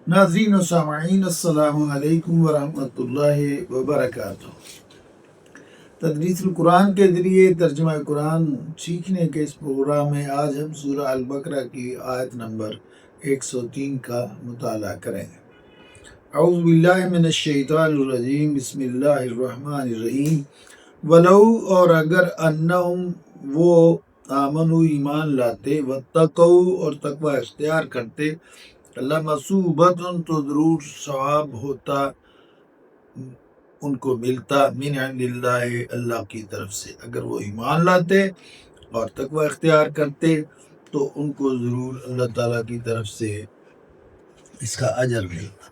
ناظرین و سامعین السلام علیکم ورحمۃ اللہ وبرکاتہ۔ تدریس القرآن کے ذریعے ترجمہ قرآن سیکھنے کے اس پروگرام میں آج ہم سورہ البقرہ کی آیت نمبر 103 کا مطالعہ کریں گے۔ اعوذ باللہ من الشیطان الرجیم، بسم اللہ الرحمن الرحیم۔ ولو، اور اگر انہم وہ آمنوا ایمان لاتے، واتقوا اور تقوی اختیار کرتے، لمثوبۃ تو ضرور ثواب ہوتا ان کو ملتا، من عند اللہ اللہ کی طرف سے۔ اگر وہ ایمان لاتے اور تقوی اختیار کرتے تو ان کو ضرور اللہ تعالیٰ کی طرف سے اس کا اجر ملتا۔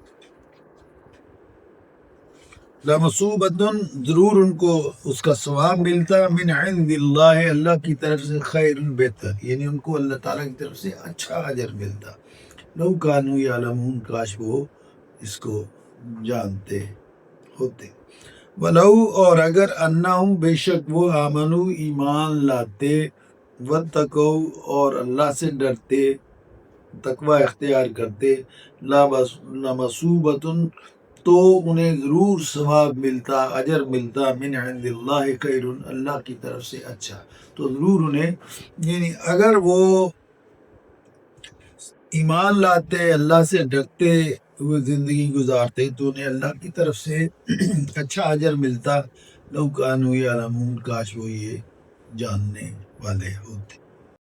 لمثوبۃ ضرور ان کو اس کا ثواب ملتا، من عند اللہ اللہ کی طرف سے، خیر بہتر، یعنی ان کو اللہ تعالیٰ کی طرف سے اچھا اجر ملتا۔ لو کانوا یعلمون، کاش وہ اس کو جانتے ہوتے۔ ولو، اور اگر انہم بے شک وہ آمنو ایمان لاتے، واتقوا اور اللہ سے ڈرتے، تقوی اختیار کرتے، لمثوبۃ تو انہیں ضرور ثواب ملتا، اجر ملتا، من عند اللہ خیر، اللہ کی طرف سے اچھا، تو ضرور انہیں، یعنی اگر وہ ایمان لاتے، اللہ سے ڈرتے ہوئے زندگی گزارتے تو انہیں اللہ کی طرف سے اچھا اجر ملتا۔ لو کانوا یعلمون، کاش وہ یہ جاننے والے ہوتے۔